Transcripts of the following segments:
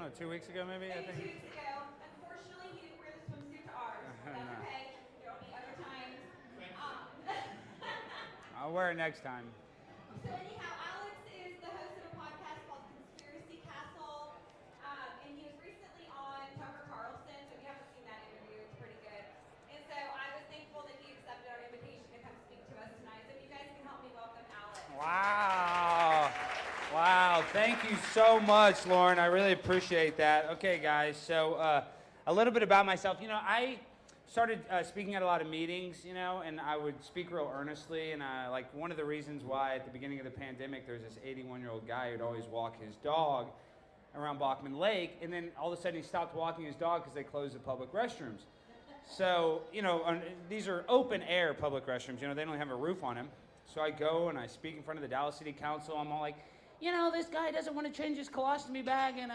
What, 2 weeks ago maybe? Maybe 2 weeks ago. Unfortunately, he didn't wear the swimsuit to ours. But that's okay. There will be other times. I'll wear it next time. So anyhow, Alex is the host of a podcast called Conspiracy Castle. And he was recently on Tucker Carlson. So if you haven't seen that interview, it's pretty good. And so I was thankful that he accepted our invitation to come speak to us tonight. So if you guys can help me welcome Alex. Wow. Wow. Thank you so much, Lauren. I really appreciate that. Okay, guys. So a little bit about myself. I started speaking at a lot of meetings, and I would speak real earnestly. And like one of the reasons why at the beginning of the pandemic, there's this 81-year-old guy who'd always walk his dog around Bachman Lake. And then all of a sudden he stopped walking his dog because they closed the public restrooms. So, these are open air public restrooms. They don't have a roof on them. So I go and I speak in front of the Dallas City Council. I'm all like, this guy doesn't want to change his colostomy bag and,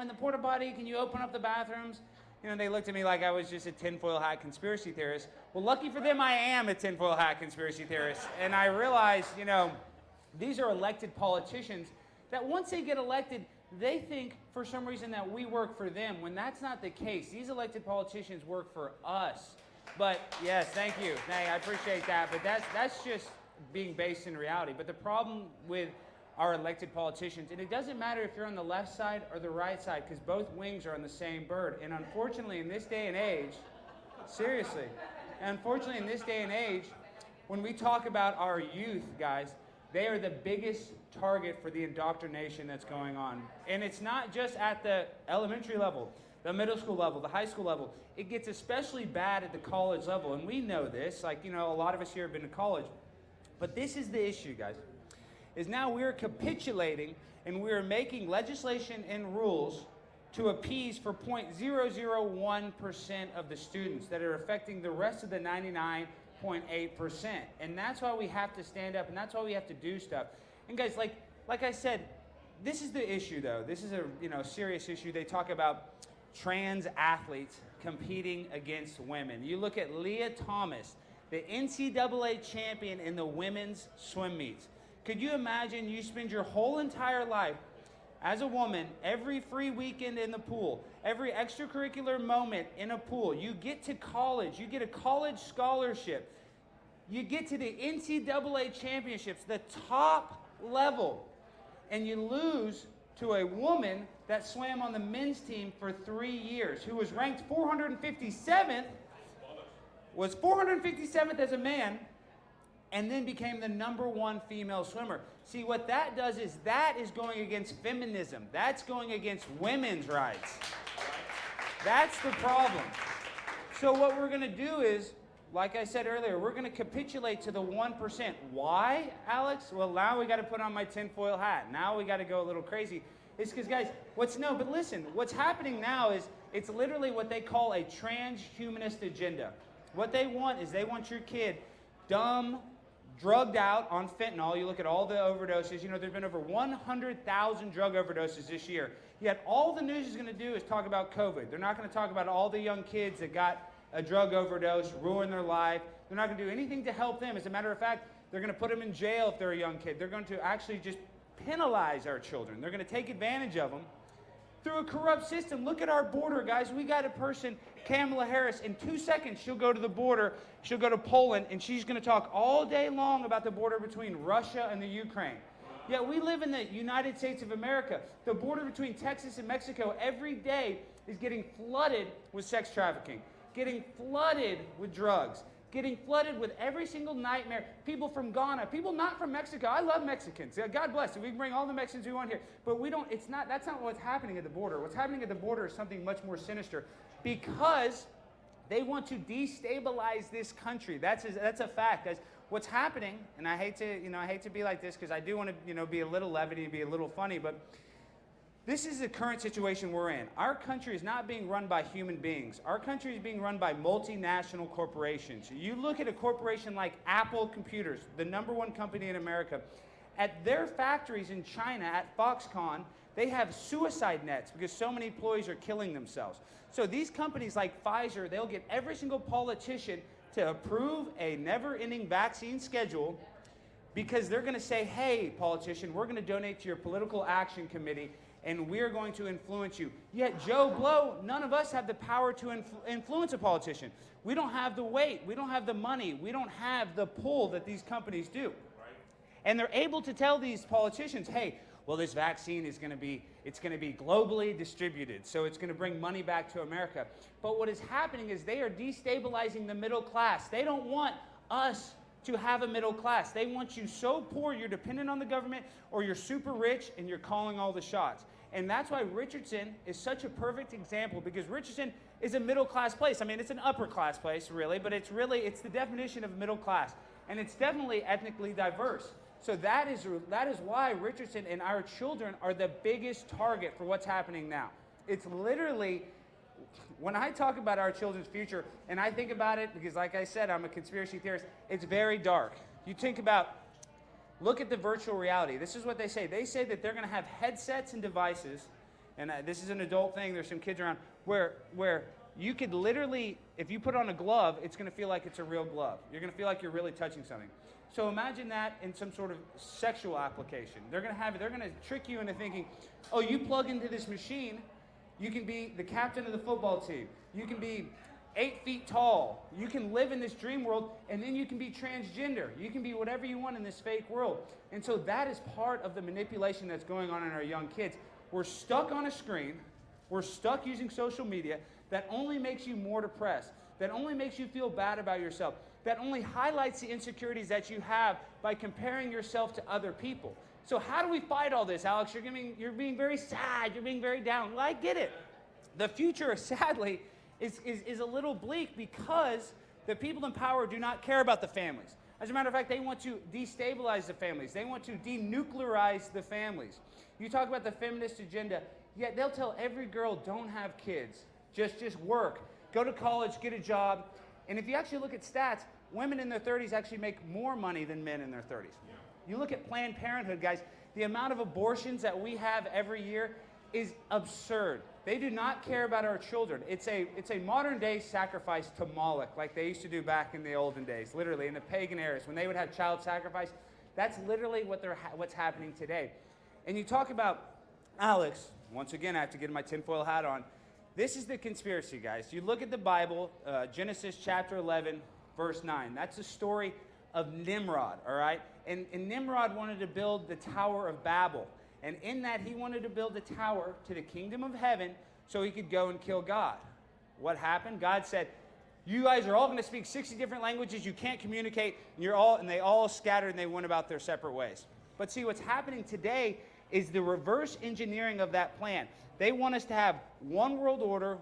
in the porta potty, can you open up the bathrooms? They looked at me like I was just a tinfoil hat conspiracy theorist. Well, lucky for them, I am a tinfoil hat conspiracy theorist. And I realized, these are elected politicians that once they get elected, they think for some reason that we work for them, when that's not the case. These elected politicians work for us. But yes, thank you. I appreciate that. But that's just being based in reality. But the problem with our elected politicians, and it doesn't matter if you're on the left side or the right side, because both wings are on the same bird. And unfortunately, in this day and age, seriously, unfortunately, in this day and age, when we talk about our youth, guys, they are the biggest target for the indoctrination that's going on. And it's not just at the elementary level, the middle school level, the high school level. It gets especially bad at the college level. And we know this, a lot of us here have been to college. But this is the issue, guys, is now we're capitulating and we're making legislation and rules to appease for 0.001% of the students that are affecting the rest of the 99.8%. And that's why we have to stand up, and that's why we have to do stuff. And guys, like I said, this is the issue though. This is a serious issue. They talk about trans athletes competing against women. You look at Leah Thomas, the NCAA champion in the women's swim meets. Could you imagine you spend your whole entire life as a woman, every free weekend in the pool, every extracurricular moment in a pool, you get to college, you get a college scholarship, you get to the NCAA championships, the top level, and you lose to a woman that swam on the men's team for 3 years, who was ranked 457th, was 457th as a man, and then became the #1 female swimmer. See, what that does is that is going against feminism. That's going against women's rights. That's the problem. So what we're going to do is, like I said earlier, we're going to capitulate to the 1%. Why, Alex? Well, now we got to put on my tinfoil hat. Now we got to go a little crazy. It's because, guys, but listen, what's happening now is it's literally what they call a transhumanist agenda. What they want is they want your kid dumb, drugged out on fentanyl. You look at all the overdoses. There have been over 100,000 drug overdoses this year. Yet all the news is going to do is talk about COVID. They're not going to talk about all the young kids that got a drug overdose, ruin their life. They're not going to do anything to help them. As a matter of fact, they're going to put them in jail if they're a young kid. They're going to actually just penalize our children. They're going to take advantage of them through a corrupt system. Look at our border, guys. We got a person, Kamala Harris, in 2 seconds she'll go to the border, she'll go to Poland, and she's going to talk all day long about the border between Russia and the Ukraine. Yet we live in the United States of America. The border between Texas and Mexico every day is getting flooded with sex trafficking, getting flooded with drugs, getting flooded with every single nightmare. People from Ghana, people not from Mexico. I love Mexicans. God bless. We can bring all the Mexicans we want here. But that's not what's happening at the border. What's happening at the border is something much more sinister, because they want to destabilize this country. That's a fact, guys. What's happening, and I hate to be like this, because I do want to be a little levity and be a little funny, but this is the current situation we're in. Our country is not being run by human beings. Our country is being run by multinational corporations. You look at a corporation like Apple Computers, the #1 company in America. At their factories in China, at Foxconn, they have suicide nets because so many employees are killing themselves. So these companies like Pfizer, they'll get every single politician to approve a never-ending vaccine schedule, because they're going to say, hey, politician, we're going to donate to your political action committee, and we're going to influence you. Yet Joe Blow, none of us have the power to influence a politician. We don't have the weight. We don't have the money. We don't have the pull that these companies do. And they're able to tell these politicians, hey, well, this vaccine is going to be globally distributed, so it's going to bring money back to America. But what is happening is they are destabilizing the middle class. They don't want us to have a middle class. They want you so poor you're dependent on the government, or you're super rich and you're calling all the shots. And that's why Richardson is such a perfect example, because Richardson is a middle class place. I mean, it's an upper class place, really, but it's the definition of middle class. And it's definitely ethnically diverse. So that is why Richardson and our children are the biggest target for what's happening now. It's literally, when I talk about our children's future, and I think about it, because like I said, I'm a conspiracy theorist, it's very dark. You think about, look at the virtual reality. This is what they say. They say that they're going to have headsets and devices, and this is an adult thing, there's some kids around, where you could literally, if you put on a glove, it's going to feel like it's a real glove. You're going to feel like you're really touching something. So imagine that in some sort of sexual application. They're going to trick you into thinking, oh, you plug into this machine, you can be the captain of the football team. You can be 8 feet tall. You can live in this dream world, and then you can be transgender. You can be whatever you want in this fake world. And so that is part of the manipulation that's going on in our young kids. We're stuck on a screen. We're stuck using social media. That only makes you more depressed. That only makes you feel bad about yourself. That only highlights the insecurities that you have by comparing yourself to other people. So how do we fight all this, Alex? You're being very sad. You're being very down. Well, I get it. The future, sadly, is a little bleak because the people in power do not care about the families. As a matter of fact, they want to destabilize the families. They want to denuclearize the families. You talk about the feminist agenda, yet they'll tell every girl, don't have kids. Just work. Go to college, get a job. And if you actually look at stats, women in their 30s actually make more money than men in their 30s. Yeah. You look at Planned Parenthood, guys, the amount of abortions that we have every year is absurd. They do not care about our children. It's a modern day sacrifice to Moloch, like they used to do back in the olden days, literally in the pagan eras, when they would have child sacrifice. That's literally what's happening today. And you talk about Alex, once again, I have to get my tinfoil hat on. This is the conspiracy, guys. You look at the Bible, Genesis chapter 11, verse 9. That's the story of Nimrod, all right? And Nimrod wanted to build the Tower of Babel. And in that, he wanted to build a tower to the kingdom of heaven so he could go and kill God. What happened? God said, you guys are all going to speak 60 different languages. You can't communicate. And they all scattered and they went about their separate ways. But see, what's happening today is the reverse engineering of that plan. They want us to have one world order,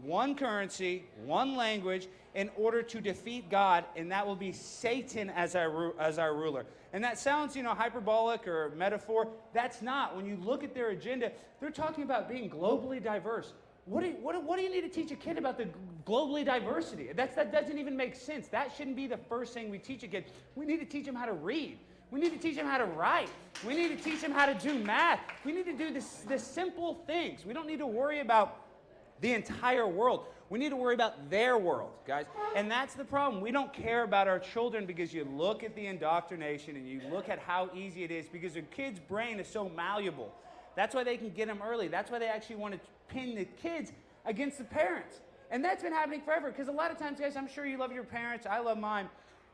one currency, one language in order to defeat God, and that will be Satan as our ruler. And that sounds, hyperbolic or metaphor. That's not. When you look at their agenda, they're talking about being globally diverse. What do you need to teach a kid about the globally diversity? That doesn't even make sense. That shouldn't be the first thing we teach a kid. We need to teach them how to read. We need to teach them how to write. We need to teach them how to do math. We need to do the simple things. We don't need to worry about the entire world. We need to worry about their world, guys. And that's the problem. We don't care about our children because you look at the indoctrination and you look at how easy it is because a kid's brain is so malleable. That's why they can get them early. That's why they actually want to pin the kids against the parents. And that's been happening forever because a lot of times, guys, I'm sure you love your parents. I love mine.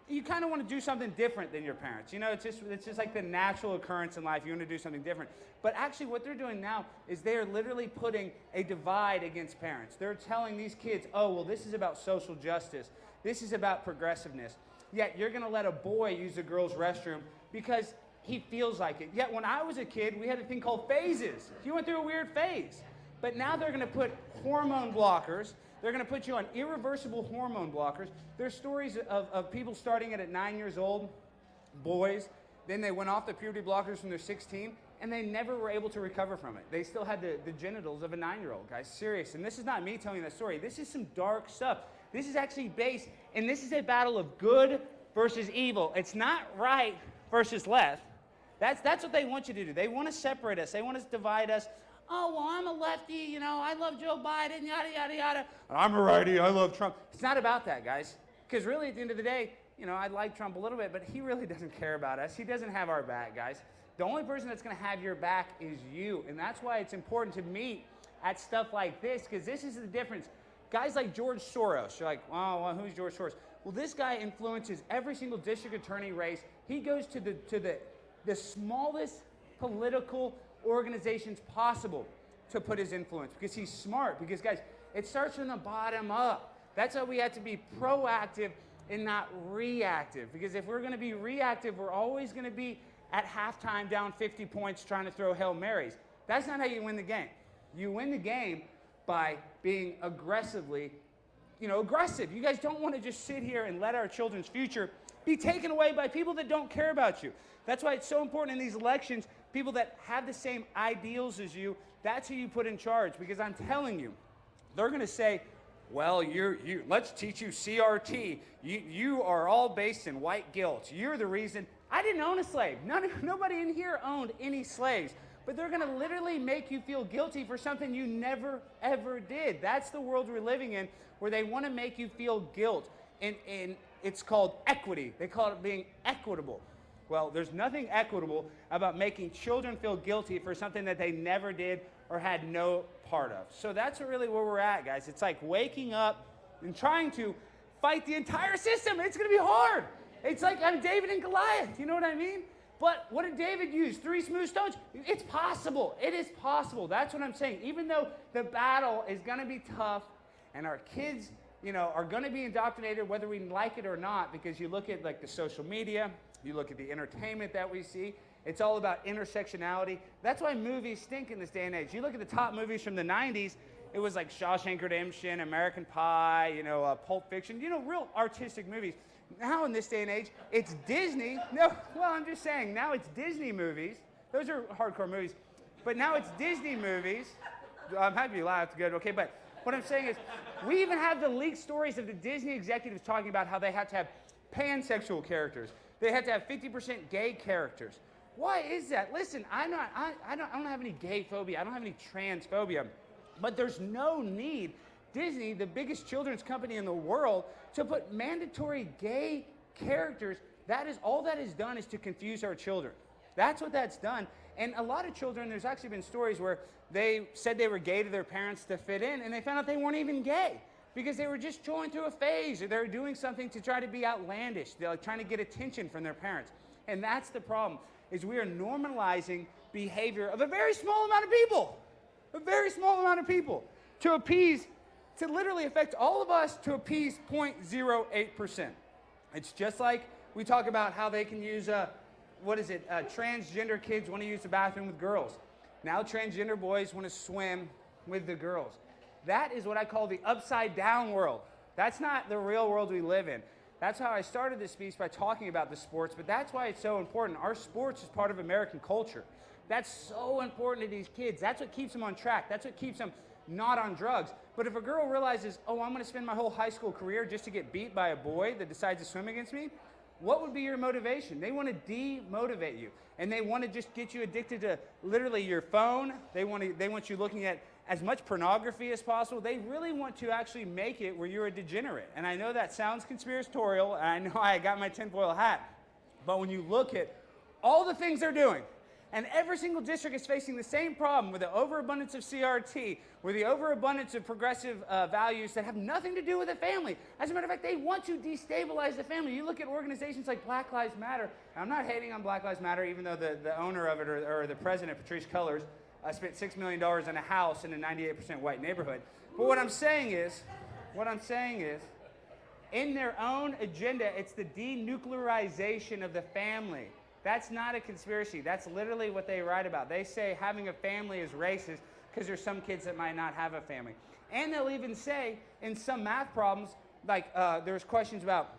You kind of want to do something different than your parents. It's just like the natural occurrence in life. You want to do something different. But actually what they're doing now is they're literally putting a divide against parents. They're telling these kids, oh, well, this is about social justice. This is about progressiveness. Yet you're going to let a boy use a girl's restroom because he feels like it. Yet when I was a kid, we had a thing called phases. You went through a weird phase. But now they're going to put hormone blockers. They're going to put you on irreversible hormone blockers. There's stories of people starting at 9 years old, boys. Then they went off the puberty blockers when they're 16, and they never were able to recover from it. They still had the genitals of a 9-year-old, guys. Serious. And this is not me telling you that story. This is some dark stuff. This is actually based, and this is a battle of good versus evil. It's not right versus left. That's what they want you to do. They want to separate us. They want to divide us. Oh, well, I'm a lefty, I love Joe Biden, yada, yada, yada. I'm a righty, I love Trump. It's not about that, guys. Because really, at the end of the day, I like Trump a little bit, but he really doesn't care about us. He doesn't have our back, guys. The only person that's going to have your back is you. And that's why it's important to meet at stuff like this, because this is the difference. Guys like George Soros, you're like, oh, well, who's George Soros? Well, this guy influences every single district attorney race. He goes to the smallest political organizations possible to put his influence, because he's smart. Because, guys, it starts from the bottom up. That's why we have to be proactive and not reactive. Because if we're going to be reactive, we're always going to be at halftime down 50 points trying to throw Hail Marys. That's not how you win the game. You win the game by being aggressive. You guys don't want to just sit here and let our children's future be taken away by people that don't care about you. That's why it's so important in these elections, people that have the same ideals as you, that's who you put in charge. Because I'm telling you, they're going to say, well, let's teach you CRT. You are all based in white guilt. You're the reason. I didn't own a slave. Nobody in here owned any slaves. But they're going to literally make you feel guilty for something you never, ever did. That's the world we're living in, where they want to make you feel guilt. And it's called equity. They call it being equitable. Well, there's nothing equitable about making children feel guilty for something that they never did or had no part of. So that's really where we're at, guys. It's like waking up and trying to fight the entire system. It's going to be hard. It's like I'm David and Goliath. You know what I mean? But what did David use? 3 smooth stones? It's possible. It is possible. That's what I'm saying. Even though the battle is going to be tough and our kids, are going to be indoctrinated whether we like it or not, because you look at like the social media, you look at the entertainment that we see, it's all about intersectionality. That's why movies stink in this day and age. You look at the top movies from the 90s, it was like Shawshank Redemption, American Pie, Pulp Fiction, real artistic movies. Now in this day and age, it's Disney. I'm just saying, now it's Disney movies. Those are hardcore movies. But now it's Disney movies. I'm happy you laughed, good, okay, but what I'm saying is, we even have the leaked stories of the Disney executives talking about how they have to have pansexual characters. They have to have 50% gay characters. Why is that? Listen, I don't have any gay phobia. I don't have any trans phobia. But there's no need, Disney, the biggest children's company in the world, to put mandatory gay characters. That is all that is done, is to confuse our children. That's what that's done. And a lot of children, there's actually been stories where they said they were gay to their parents to fit in, and they found out they weren't even gay because they were just going through a phase, or they were doing something to try to be outlandish. They're like trying to get attention from their parents. And that's the problem, is we are normalizing behavior of a very small amount of people. A very small amount of people to literally affect all of us to appease 0.08%. It's just like we talk about how they can use, transgender kids want to use the bathroom with girls. Now transgender boys want to swim with the girls. That is what I call the upside down world. That's not the real world we live in. That's how I started this speech, by talking about the sports, but that's why it's so important. Our sports is part of American culture. That's so important to these kids. That's what keeps them on track. That's what keeps them not on drugs. But if a girl realizes, I'm going to spend my whole high school career just to get beat by a boy that decides to swim against me, what would be your motivation? They want to demotivate you. And they want to just get you addicted to literally your phone. They want you looking at as much pornography as possible. They really want to actually make it where you're a degenerate. And I know that sounds conspiratorial, and I know I got my tinfoil hat. But when you look at all the things they're doing, and every single district is facing the same problem with the overabundance of CRT, with the overabundance of progressive values that have nothing to do with the family. As a matter of fact, they want to destabilize the family. You look at organizations like Black Lives Matter. I'm not hating on Black Lives Matter, even though the owner of it, or the president, Patrice Cullors, spent $6 million on a house in a 98% white neighborhood. But what I'm saying is, in their own agenda, it's the denuclearization of the family. That's not a conspiracy. That's literally what they write about. They say having a family is racist because there's some kids that might not have a family. And they'll even say in some math problems, like there's questions about,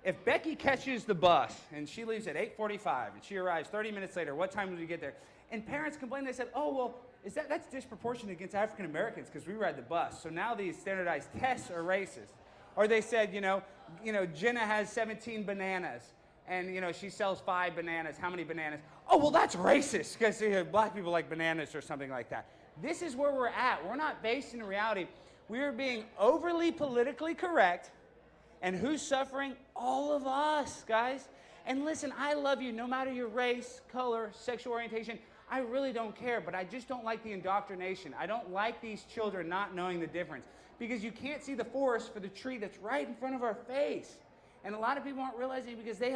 if Becky catches the bus and she leaves at 8:45 and she arrives 30 minutes later, what time would we get there? And parents complain, they said, that's disproportionate against African Americans because we ride the bus. So now these standardized tests are racist. Or they said, Jenna has 17 bananas. And, she sells 5 bananas. How many bananas? That's racist because black people like bananas or something like that. This is where we're at. We're not based in reality. We are being overly politically correct. And who's suffering? All of us, guys. And listen, I love you no matter your race, color, sexual orientation. I really don't care, but I just don't like the indoctrination. I don't like these children not knowing the difference because you can't see the forest for the tree that's right in front of our face. And a lot of people aren't realizing it because they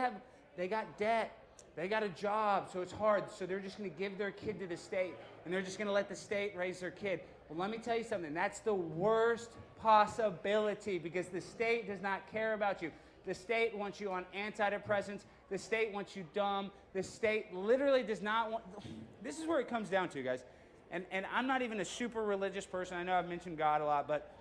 got debt, they got a job, so it's hard. So they're just going to give their kid to the state, and they're just going to let the state raise their kid. Well, let me tell you something. That's the worst possibility because the state does not care about you. The state wants you on antidepressants. The state wants you dumb. The state literally does not want... This is where it comes down to, guys. And I'm not even a super religious person. I know I've mentioned God a lot, but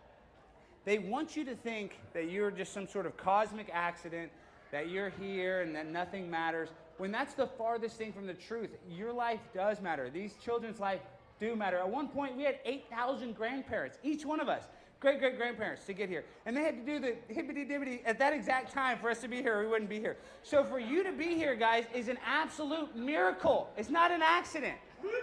they want you to think that you're just some sort of cosmic accident, that you're here and that nothing matters, when that's the farthest thing from the truth. Your life does matter. These children's life do matter. At one point, we had 8,000 grandparents, each one of us, great-great-grandparents to get here. And they had to do the hippity-dippity at that exact time for us to be here, or we wouldn't be here. So for you to be here, guys, is an absolute miracle. It's not an accident.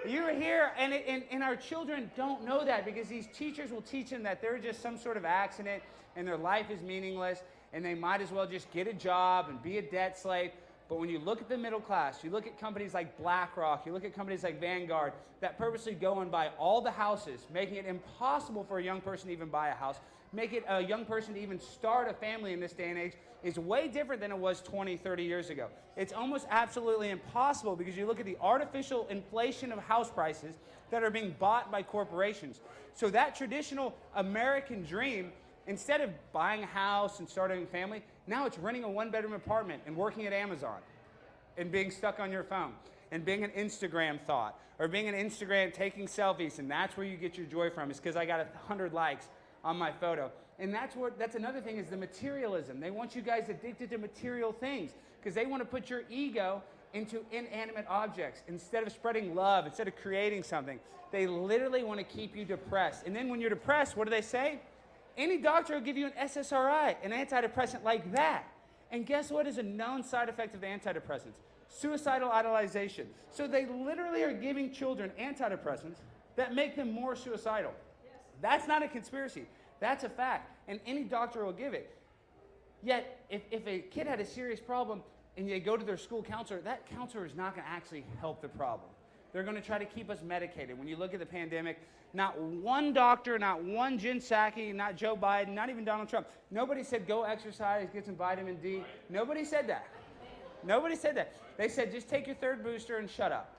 You're here, and our children don't know that because these teachers will teach them that they're just some sort of accident and their life is meaningless and they might as well just get a job and be a debt slave. But when you look at the middle class, you look at companies like BlackRock, you look at companies like Vanguard that purposely go and buy all the houses, making it impossible for a young person to even buy a house, make it a young person to even start a family in this day and age, is way different than it was 20, 30 years ago. It's almost absolutely impossible because you look at the artificial inflation of house prices that are being bought by corporations. So that traditional American dream, instead of buying a house and starting a family, now it's renting a one-bedroom apartment and working at Amazon and being stuck on your phone and being an Instagram thought or being an Instagram taking selfies, and that's where you get your joy from, is because I got 100 likes on my photo. And that's another thing, is the materialism. They want you guys addicted to material things because they want to put your ego into inanimate objects instead of spreading love, instead of creating something. They literally want to keep you depressed. And then when you're depressed, what do they say? Any doctor will give you an SSRI, an antidepressant like that. And guess what is a known side effect of the antidepressants? Suicidal idolization. So they literally are giving children antidepressants that make them more suicidal. Yes. That's not a conspiracy. That's a fact. And any doctor will give it. Yet, if a kid had a serious problem and they go to their school counselor, that counselor is not going to actually help the problem. They're going to try to keep us medicated. When you look at the pandemic, not one doctor, not one Jen Psaki, not Joe Biden, not even Donald Trump. Nobody said go exercise, get some vitamin D. Nobody said that. Nobody said that. They said just take your third booster and shut up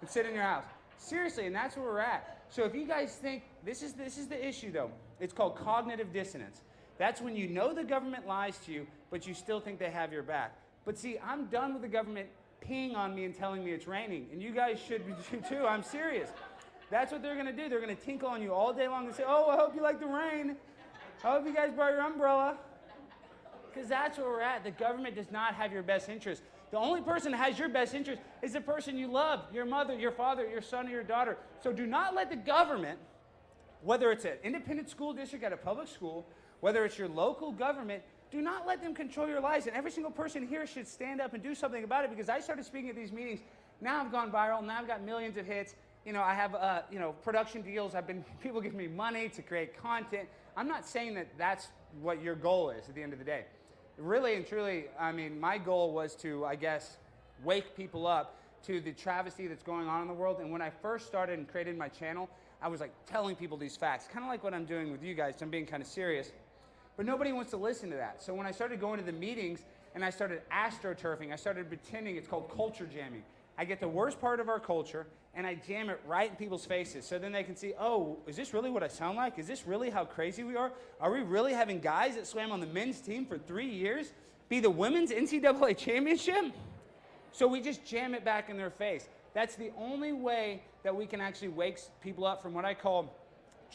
and sit in your house. Seriously, and that's where we're at. So if you guys think, this is the issue though. It's called cognitive dissonance. That's when you know the government lies to you, but you still think they have your back. But see, I'm done with the government peeing on me and telling me it's raining. And you guys should be too. I'm serious. That's what they're going to do. They're going to tinkle on you all day long and say, oh, I hope you like the rain. I hope you guys brought your umbrella. Because that's where we're at. The government does not have your best interest. The only person that has your best interest is the person you love, your mother, your father, your son, or your daughter. So do not let the government, whether it's an independent school district at a public school, whether it's your local government, do not let them control your lives. And every single person here should stand up and do something about it, because I started speaking at these meetings. Now I've gone viral. Now I've got millions of hits. You know, I have, production deals. People give me money to create content. I'm not saying that that's what your goal is at the end of the day. Really and truly, I mean, my goal was to, I guess, wake people up to the travesty that's going on in the world. And when I first started and created my channel, I was like telling people these facts, kind of like what I'm doing with you guys. I'm being kind of serious. But nobody wants to listen to that. So when I started going to the meetings and I started astroturfing, I started pretending. It's called culture jamming. I get the worst part of our culture and I jam it right in people's faces. So then they can see, oh, is this really what I sound like? Is this really how crazy we are? Are we really having guys that swam on the men's team for 3 years be the women's NCAA championship? So we just jam it back in their face. That's the only way that we can actually wake people up from what I call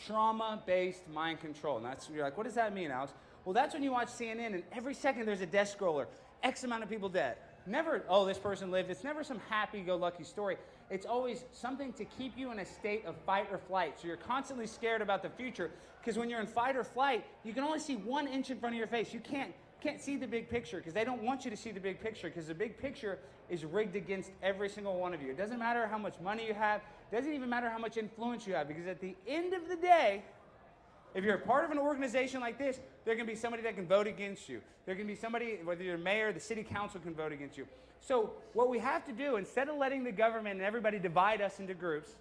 trauma-based mind control. And you're like, what does that mean, Alex? Well, that's when you watch CNN and every second there's a death scroller. X amount of people dead. Never, oh, this person lived. It's never some happy-go-lucky story. It's always something to keep you in a state of fight or flight. So you're constantly scared about the future, because when you're in fight or flight, you can only see 1 inch in front of your face. You can't see the big picture, because they don't want you to see the big picture, because the big picture is rigged against every single one of you. It doesn't matter how much money you have. It doesn't even matter how much influence you have, because at the end of the day, If you're a part of an organization like this, there can be somebody that can vote against you. There can be somebody, whether you're mayor, the city council can vote against you. So what we have to do, instead of letting the government and everybody divide us into groups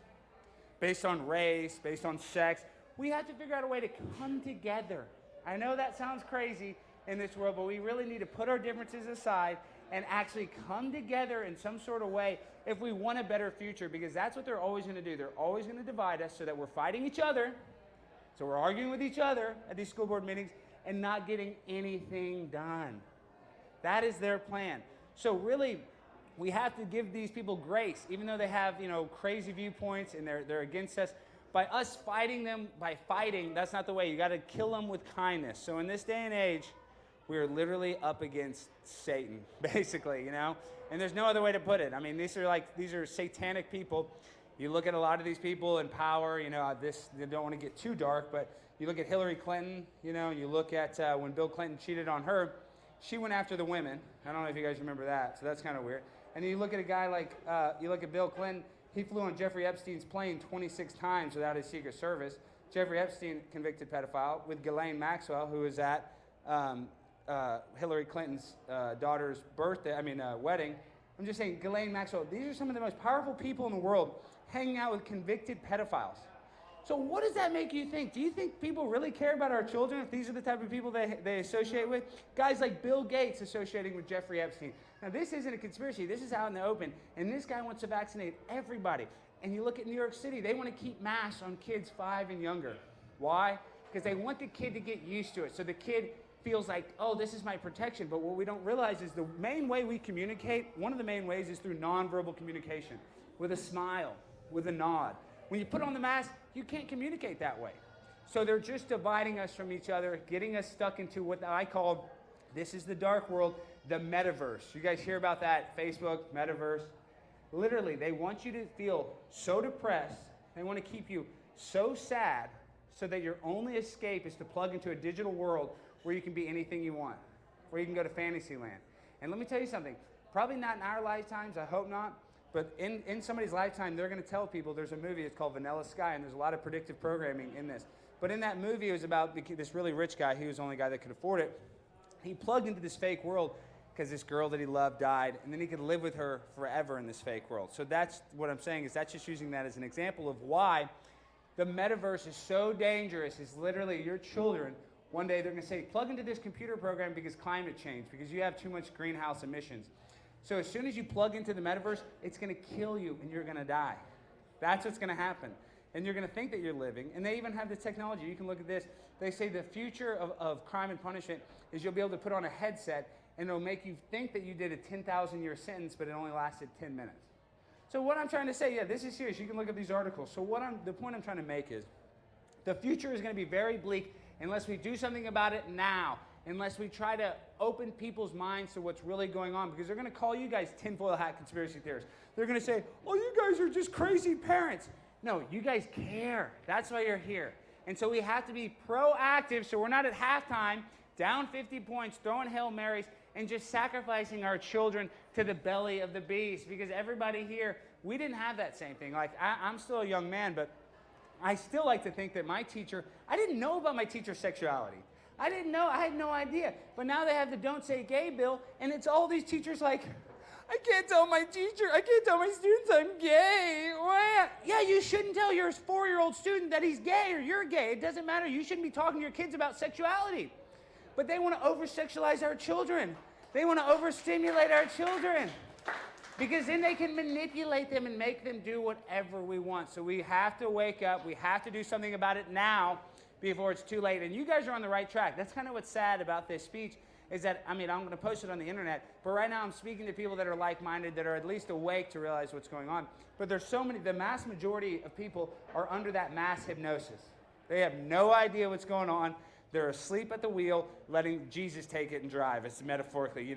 based on race, based on sex, we have to figure out a way to come together. I know that sounds crazy in this world, but we really need to put our differences aside and actually come together in some sort of way if we want a better future, because that's what they're always going to do. They're always going to divide us so that we're fighting each other. So we're arguing with each other at these school board meetings and not getting anything done. That is their plan. So really, we have to give these people grace, even though they have, crazy viewpoints and they're against us. By us fighting them, that's not the way. You got to kill them with kindness. So in this day and age, we are literally up against Satan, basically, And there's no other way to put it. I mean, these are satanic people. You look at a lot of these people in power, you don't want to get too dark, but you look at Hillary Clinton, you look at when Bill Clinton cheated on her, she went after the women. I don't know if you guys remember that, so that's kind of weird. And then you look at a guy like, you look at Bill Clinton, he flew on Jeffrey Epstein's plane 26 times without his Secret Service. Jeffrey Epstein, convicted pedophile, with Ghislaine Maxwell, who was at Hillary Clinton's daughter's wedding. I'm just saying, Ghislaine Maxwell, these are some of the most powerful people in the world hanging out with convicted pedophiles. So what does that make you think? Do you think people really care about our children if these are the type of people they associate with? Guys like Bill Gates associating with Jeffrey Epstein. Now, this isn't a conspiracy. This is out in the open. And this guy wants to vaccinate everybody. And you look at New York City, they want to keep masks on kids 5 and younger. Why? Because they want the kid to get used to it. So the kid feels like, oh, this is my protection. But what we don't realize is the main way we communicate, one of the main ways is through nonverbal communication, with a smile, with a nod. When you put on the mask, you can't communicate that way. So they're just dividing us from each other, getting us stuck into what I call, this is the dark world, the metaverse. You guys hear about that? Facebook, metaverse. Literally, they want you to feel so depressed. They want to keep you so sad so that your only escape is to plug into a digital world where you can be anything you want, where you can go to fantasy land. And let me tell you something, probably not in our lifetimes, I hope not, but in somebody's lifetime, they're going to tell people, there's a movie, it's called Vanilla Sky, and there's a lot of predictive programming in this. But in that movie, it was about this really rich guy. He was the only guy that could afford it. He plugged into this fake world because this girl that he loved died, and then he could live with her forever in this fake world. So that's what I'm saying, is that's just using that as an example of why the metaverse is so dangerous. Is literally your children, one day they're going to say, plug into this computer program because climate change, because you have too much greenhouse emissions. So as soon as you plug into the metaverse, it's going to kill you and you're going to die. That's what's going to happen. And you're going to think that you're living. And they even have the technology. You can look at this. They say the future of crime and punishment is you'll be able to put on a headset and it'll make you think that you did a 10,000-year sentence, but it only lasted 10 minutes. So what I'm trying to say, this is serious. You can look at these articles. So the point I'm trying to make is the future is going to be very bleak unless we do something about it now. Unless we try to open people's minds to what's really going on, because they're going to call you guys tinfoil hat conspiracy theorists. They're going to say, oh, you guys are just crazy parents. No, you guys care. That's why you're here. And so we have to be proactive so we're not at halftime, down 50 points, throwing Hail Marys, and just sacrificing our children to the belly of the beast. Because everybody here, we didn't have that same thing. Like, I'm still a young man, but I still like to think that my teacher, I didn't know about my teacher's sexuality. I didn't know. I had no idea. But now they have the Don't Say Gay bill, and it's all these teachers like, I can't tell my students I'm gay. What? Yeah, you shouldn't tell your 4-year-old student that he's gay or you're gay. It doesn't matter. You shouldn't be talking to your kids about sexuality. But they want to over-sexualize our children. They want to overstimulate our children. Because then they can manipulate them and make them do whatever we want. So we have to wake up. We have to do something about it now, before it's too late. And you guys are on the right track. That's kind of what's sad about this speech, is that, I'm going to post it on the internet, but right now I'm speaking to people that are like-minded, that are at least awake to realize what's going on. But there's so many, the mass majority of people are under that mass hypnosis. They have no idea what's going on. They're asleep at the wheel, letting Jesus take it and drive. It's metaphorically,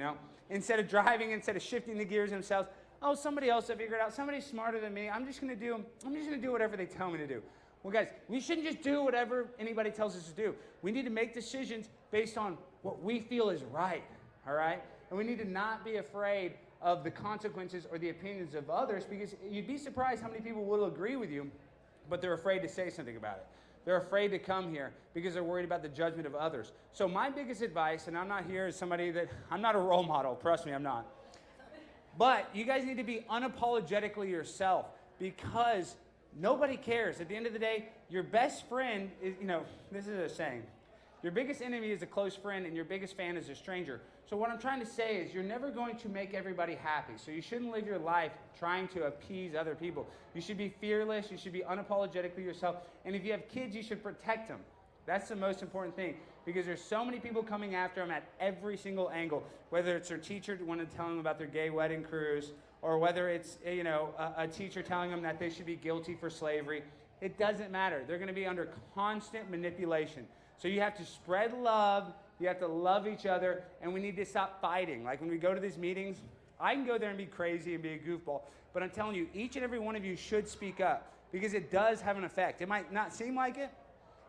Instead of driving, instead of shifting the gears themselves, oh, somebody else will figure it out. Somebody's smarter than me. I'm just going to do whatever they tell me to do. Well, guys, we shouldn't just do whatever anybody tells us to do. We need to make decisions based on what we feel is right, all right? And we need to not be afraid of the consequences or the opinions of others, because you'd be surprised how many people will agree with you, but they're afraid to say something about it. They're afraid to come here because they're worried about the judgment of others. So my biggest advice, and I'm not here as somebody I'm not a role model, trust me, I'm not. But you guys need to be unapologetically yourself because nobody cares. At the end of the day, your best friend is, this is a saying. Your biggest enemy is a close friend and your biggest fan is a stranger. So what I'm trying to say is you're never going to make everybody happy. So you shouldn't live your life trying to appease other people. You should be fearless. You should be unapologetically yourself. And if you have kids, you should protect them. That's the most important thing because there's so many people coming after them at every single angle, whether it's their teacher wanting to tell them about their gay wedding cruise or whether it's a teacher telling them that they should be guilty for slavery. It doesn't matter. They're going to be under constant manipulation. So you have to spread love, you have to love each other, and we need to stop fighting. Like when we go to these meetings, I can go there and be crazy and be a goofball, but I'm telling you, each and every one of you should speak up because it does have an effect. It might not seem like it,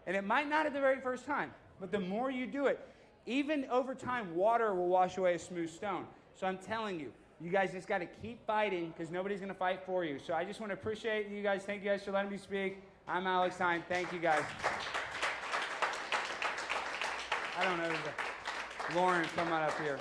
and it might not at the very first time, but the more you do it, even over time, water will wash away a smooth stone. So I'm telling you, you guys just got to keep fighting because nobody's going to fight for you. So I just want to appreciate you guys. Thank you guys for letting me speak. I'm Alex Stein. Thank you guys. I don't know. Lauren, come on up here.